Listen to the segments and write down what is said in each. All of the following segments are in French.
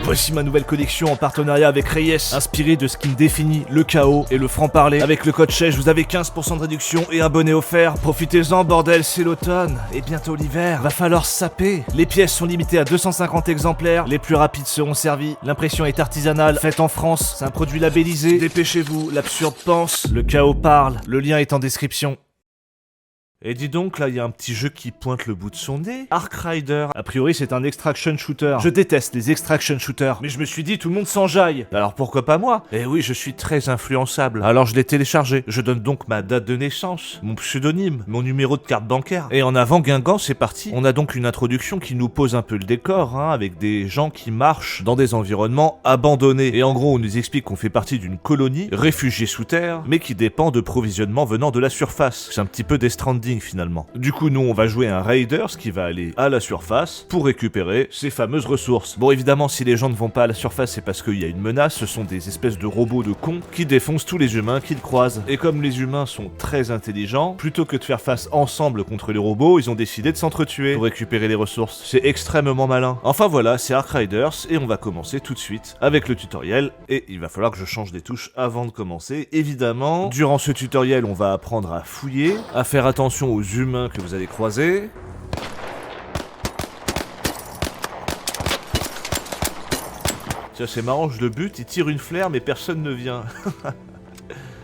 Voici ma nouvelle collection en partenariat avec Reyes, inspirée de ce qui me définit le chaos et le franc-parler. Avec le code CHEJ, vous avez 15% de réduction et un bonnet offert. Profitez-en, bordel, c'est l'automne et bientôt l'hiver. Va falloir se saper. Les pièces sont limitées à 250 exemplaires. Les plus rapides seront servis. L'impression est artisanale, faite en France. C'est un produit labellisé. Dépêchez-vous, l'absurde pense, le chaos parle. Le lien est en description. Et dis donc, là, il y a un petit jeu qui pointe le bout de son nez. Ark Rider. A priori, c'est un extraction shooter. Je déteste les extraction shooters. Mais je me suis dit, tout le monde s'enjaille. Alors pourquoi pas moi? Eh oui, je suis très influençable. Alors je l'ai téléchargé. Je donne donc ma date de naissance, mon pseudonyme, mon numéro de carte bancaire. Et en avant Guingamp, c'est parti. On a donc une introduction qui nous pose un peu le décor, avec des gens qui marchent dans des environnements abandonnés. Et en gros, on nous explique qu'on fait partie d'une colonie, réfugiée sous terre, mais qui dépend de provisionnement venant de la surface. C'est un petit peu des Stranding finalement. Du coup, nous, on va jouer un Raiders qui va aller à la surface pour récupérer ces fameuses ressources. Bon, évidemment, si les gens ne vont pas à la surface, c'est parce qu'il y a une menace. Ce sont des espèces de robots de cons qui défoncent tous les humains qu'ils croisent. Et comme les humains sont très intelligents, plutôt que de faire face ensemble contre les robots, ils ont décidé de s'entretuer pour récupérer les ressources. C'est extrêmement malin. Enfin voilà, c'est Ark Riders et on va commencer tout de suite avec le tutoriel. Et il va falloir que je change des touches avant de commencer. Évidemment, durant ce tutoriel, on va apprendre à fouiller, à faire attention aux humains que vous allez croiser. Tiens, c'est marrant, je le bute, il tire une flaire mais personne ne vient.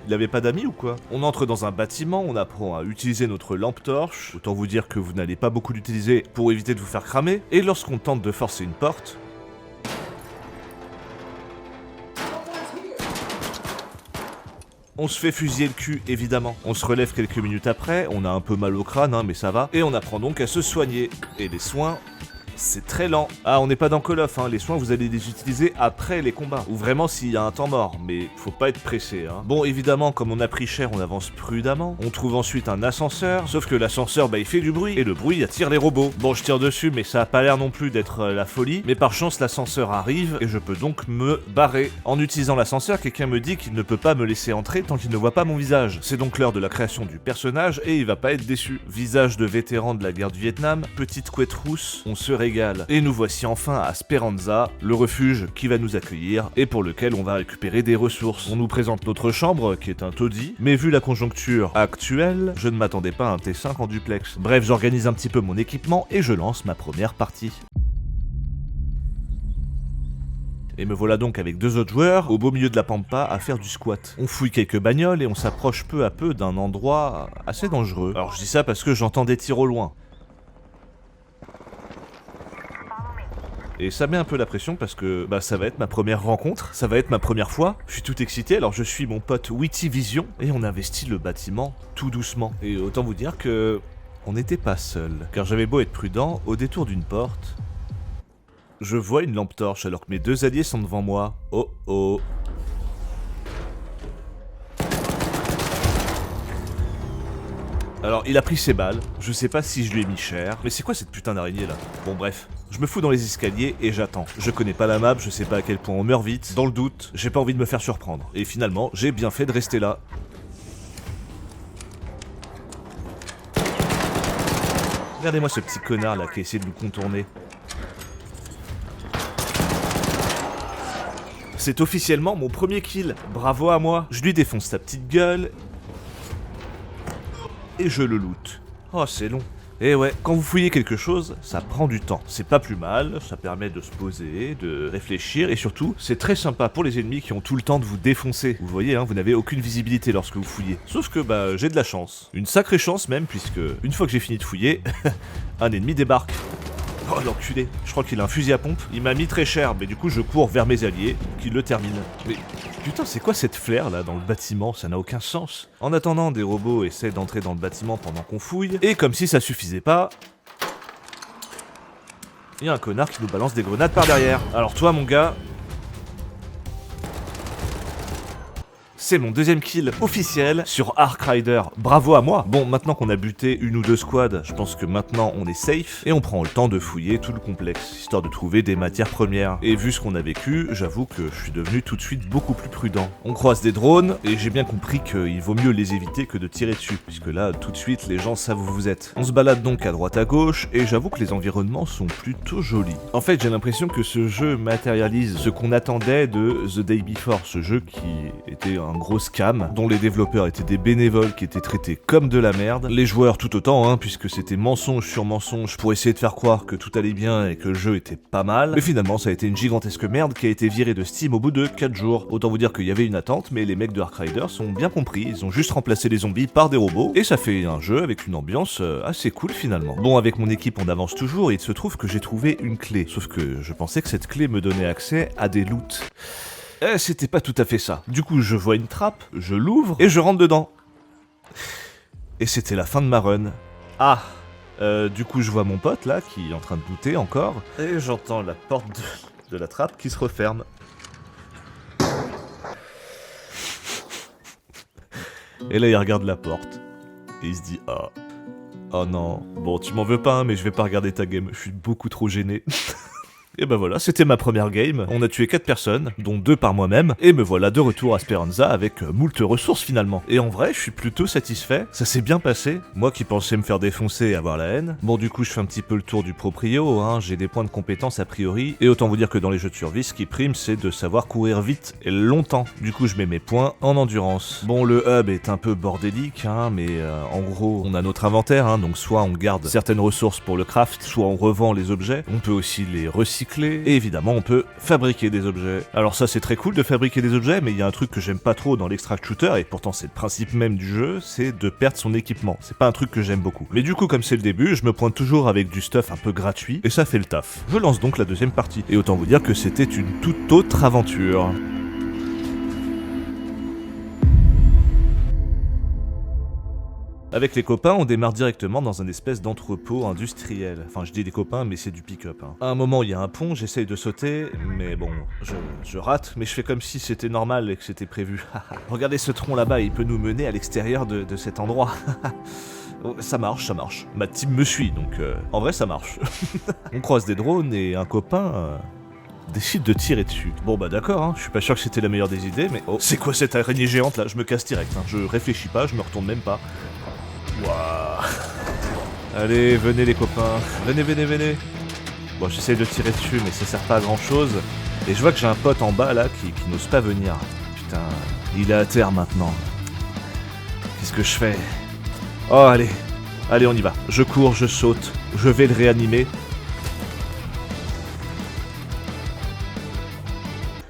Il avait pas d'amis ou quoi? On entre dans un bâtiment, on apprend à utiliser notre lampe torche. Autant vous dire que vous n'allez pas beaucoup l'utiliser pour éviter de vous faire cramer. Et lorsqu'on tente de forcer une porte, on se fait fusiller le cul, évidemment. On se relève quelques minutes après, on a un peu mal au crâne, mais ça va. Et on apprend donc à se soigner. Et les soins, c'est très lent. Ah, on n'est pas dans Call of, les soins, vous allez les utiliser après les combats. Ou vraiment s'il y a un temps mort, mais faut pas être pressé. Bon, évidemment, comme on a pris cher, on avance prudemment. On trouve ensuite un ascenseur, sauf que l'ascenseur, il fait du bruit, et le bruit attire les robots. Bon, je tire dessus, mais ça a pas l'air non plus d'être la folie. Mais par chance, l'ascenseur arrive, et je peux donc me barrer. En utilisant l'ascenseur, quelqu'un me dit qu'il ne peut pas me laisser entrer tant qu'il ne voit pas mon visage. C'est donc l'heure de la création du personnage, et il va pas être déçu. Visage de vétéran de la guerre du Vietnam, petite couette rousse, on se régale. Et nous voici enfin à Speranza, le refuge qui va nous accueillir et pour lequel on va récupérer des ressources. On nous présente notre chambre qui est un taudis, mais vu la conjoncture actuelle, je ne m'attendais pas à un T5 en duplex. Bref, j'organise un petit peu mon équipement et je lance ma première partie. Et me voilà donc avec deux autres joueurs, au beau milieu de la pampa, à faire du squat. On fouille quelques bagnoles et on s'approche peu à peu d'un endroit assez dangereux. Alors je dis ça parce que j'entends des tirs au loin. Et ça met un peu la pression parce que ça va être ma première rencontre, ça va être ma première fois. Je suis tout excité, alors je suis mon pote Witty Vision et on investit le bâtiment tout doucement. Et autant vous dire que on n'était pas seul, car j'avais beau être prudent, au détour d'une porte, je vois une lampe torche alors que mes deux alliés sont devant moi. Oh oh. Alors, il a pris ses balles, je sais pas si je lui ai mis cher, mais c'est quoi cette putain d'araignée là? Bon bref, je me fous dans les escaliers et j'attends. Je connais pas la map, je sais pas à quel point on meurt vite, dans le doute, j'ai pas envie de me faire surprendre. Et finalement, j'ai bien fait de rester là. Regardez-moi ce petit connard là qui a essayé de nous contourner. C'est officiellement mon premier kill, bravo à moi. Je lui défonce sa petite gueule et je le loot. Oh, c'est long. Et ouais, quand vous fouillez quelque chose, ça prend du temps. C'est pas plus mal, ça permet de se poser, de réfléchir, et surtout, c'est très sympa pour les ennemis qui ont tout le temps de vous défoncer. Vous voyez, vous n'avez aucune visibilité lorsque vous fouillez. Sauf que, j'ai de la chance. Une sacrée chance même, puisque, une fois que j'ai fini de fouiller, un ennemi débarque. Oh l'enculé, je crois qu'il a un fusil à pompe. Il m'a mis très cher, mais du coup je cours vers mes alliés, qui le terminent. Mais putain, c'est quoi cette flaire là dans le bâtiment? Ça n'a aucun sens. En attendant, des robots essaient d'entrer dans le bâtiment pendant qu'on fouille, et comme si ça suffisait pas, il y a un connard qui nous balance des grenades par derrière. Alors toi mon gars, c'est mon deuxième kill officiel sur Ark Rider. Bravo à moi. Bon, maintenant qu'on a buté une ou deux squads, je pense que maintenant on est safe et on prend le temps de fouiller tout le complexe, histoire de trouver des matières premières. Et vu ce qu'on a vécu, j'avoue que je suis devenu tout de suite beaucoup plus prudent. On croise des drones et j'ai bien compris qu'il vaut mieux les éviter que de tirer dessus, puisque là, tout de suite, les gens savent où vous êtes. On se balade donc à droite à gauche et j'avoue que les environnements sont plutôt jolis. En fait, j'ai l'impression que ce jeu matérialise ce qu'on attendait de The Day Before, ce jeu qui était un gros scam, dont les développeurs étaient des bénévoles qui étaient traités comme de la merde, les joueurs tout autant, hein, puisque c'était mensonge sur mensonge pour essayer de faire croire que tout allait bien et que le jeu était pas mal, mais finalement ça a été une gigantesque merde qui a été virée de Steam au bout de 4 jours. Autant vous dire qu'il y avait une attente, mais les mecs de Ark Rider sont bien compris, ils ont juste remplacé les zombies par des robots, et ça fait un jeu avec une ambiance assez cool finalement. Bon, avec mon équipe on avance toujours, et il se trouve que j'ai trouvé une clé, sauf que je pensais que cette clé me donnait accès à des loots. C'était pas tout à fait ça. Du coup, je vois une trappe, je l'ouvre, et je rentre dedans. Et c'était la fin de ma run. Ah, du coup, je vois mon pote, là, qui est en train de booter encore, et j'entends la porte de la trappe qui se referme. Et là, il regarde la porte, et il se dit « Ah, oh non, bon, tu m'en veux pas, hein, mais je vais pas regarder ta game, je suis beaucoup trop gêné. » Et ben voilà, c'était ma première game, on a tué 4 personnes, dont 2 par moi-même, et me voilà de retour à Speranza avec moult ressources finalement. Et en vrai, je suis plutôt satisfait, ça s'est bien passé, moi qui pensais me faire défoncer et avoir la haine. Bon, du coup, je fais un petit peu le tour du proprio, hein, j'ai des points de compétence a priori, et autant vous dire que dans les jeux de survie, ce qui prime, c'est de savoir courir vite et longtemps. Du coup, je mets mes points en endurance. Bon, le hub est un peu bordélique, hein, mais en gros, on a notre inventaire, hein, donc soit on garde certaines ressources pour le craft, soit on revend les objets, on peut aussi les recycler, et évidemment on peut fabriquer des objets. Alors ça c'est très cool de fabriquer des objets, mais il y a un truc que j'aime pas trop dans l'extract shooter, et pourtant c'est le principe même du jeu, c'est de perdre son équipement. C'est pas un truc que j'aime beaucoup. Mais du coup, comme c'est le début, je me pointe toujours avec du stuff un peu gratuit, et ça fait le taf. Je lance donc la deuxième partie, et autant vous dire que c'était une toute autre aventure. Avec les copains, on démarre directement dans un espèce d'entrepôt industriel. Enfin, je dis des copains, mais c'est du pick-up. Hein. À un moment, il y a un pont, j'essaye de sauter, mais bon, je rate, mais je fais comme si c'était normal et que c'était prévu. Regardez ce tronc là-bas, il peut nous mener à l'extérieur de cet endroit. Ça marche, ça marche. Ma team me suit, donc en vrai, ça marche. On croise des drones et un copain... décide de tirer dessus. Bon bah d'accord, hein, je suis pas sûr que c'était la meilleure des idées, mais oh, c'est quoi cette araignée géante là? Je me casse direct, hein. Je réfléchis pas, je me retourne même pas. Waouh. Allez, venez les copains, venez. Bon, j'essaie de tirer dessus, mais ça sert pas à grand chose. Et je vois que j'ai un pote en bas là qui n'ose pas venir. Putain, il est à terre maintenant. Qu'est-ce que je fais? Oh allez, on y va. Je cours, je saute, je vais le réanimer.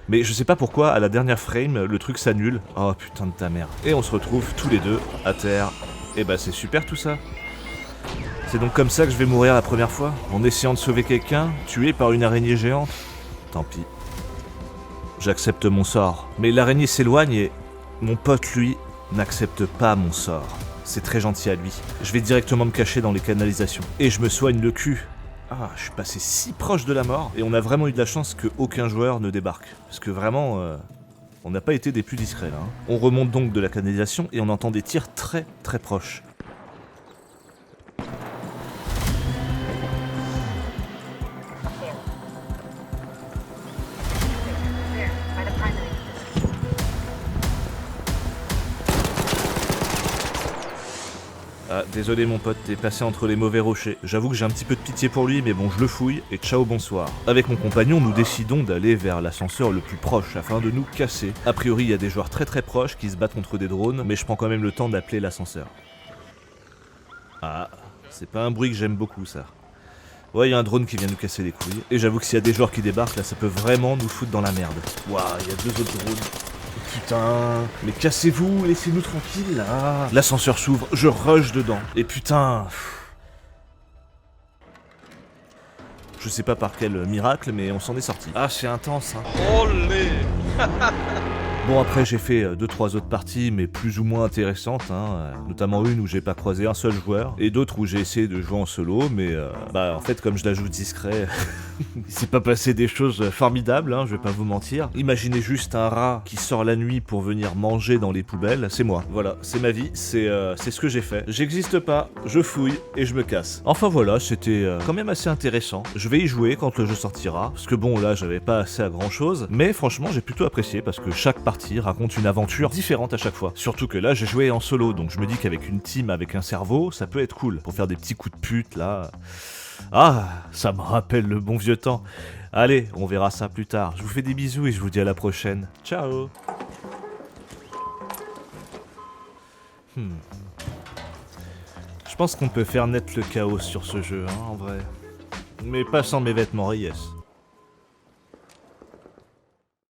Mais je sais pas pourquoi, à la dernière frame, le truc s'annule. Oh putain de ta mère. Et on se retrouve tous les deux à terre. Et bah c'est super tout ça. C'est donc comme ça que je vais mourir la première fois, en essayant de sauver quelqu'un, tué par une araignée géante. Tant pis. J'accepte mon sort. Mais l'araignée s'éloigne et mon pote, lui, n'accepte pas mon sort. C'est très gentil à lui. Je vais directement me cacher dans les canalisations. Et je me soigne le cul. Ah, je suis passé si proche de la mort, et on a vraiment eu de la chance qu'aucun joueur ne débarque. Parce que vraiment, on n'a pas été des plus discrets là. Hein. On remonte donc de la canalisation et on entend des tirs très très proches. Ah, désolé mon pote, t'es passé entre les mauvais rochers. J'avoue que j'ai un petit peu de pitié pour lui, mais bon, je le fouille, et ciao, bonsoir. Avec mon compagnon, nous décidons d'aller vers l'ascenseur le plus proche, afin de nous casser. A priori, il y a des joueurs très très proches qui se battent contre des drones, mais je prends quand même le temps d'appeler l'ascenseur. Ah, c'est pas un bruit que j'aime beaucoup, ça. Ouais, il y a un drone qui vient nous casser les couilles, et j'avoue que s'il y a des joueurs qui débarquent, là, ça peut vraiment nous foutre dans la merde. Waouh, il y a 2 autres drones. Putain, mais cassez-vous, laissez-nous tranquilles là. L'ascenseur s'ouvre, je rush dedans. Et putain... Je sais pas par quel miracle, mais on s'en est sorti. Ah, c'est intense, hein. Olé. Bon, après j'ai fait 2-3 autres parties, mais plus ou moins intéressantes, hein, notamment une où j'ai pas croisé un seul joueur, et d'autres où j'ai essayé de jouer en solo, mais en fait comme je la joue discret, il s'est pas passé des choses formidables, hein, je vais pas vous mentir. Imaginez juste un rat qui sort la nuit pour venir manger dans les poubelles, c'est moi. Voilà, c'est ma vie, c'est ce que j'ai fait. J'existe pas, je fouille et je me casse. Enfin voilà, c'était quand même assez intéressant. Je vais y jouer quand le jeu sortira, parce que bon là j'avais pas assez à grand chose, mais franchement j'ai plutôt apprécié parce que chaque partie raconte une aventure différente à chaque fois. Surtout que là j'ai joué en solo, donc je me dis qu'avec une team avec un cerveau, ça peut être cool pour faire des petits coups de pute là. Ah, ça me rappelle le bon vieux temps. Allez, on verra ça plus tard. Je vous fais des bisous et je vous dis à la prochaine. Ciao. Je pense qu'on peut faire naître le chaos sur ce jeu, hein, en vrai. Mais pas sans mes vêtements Reyes.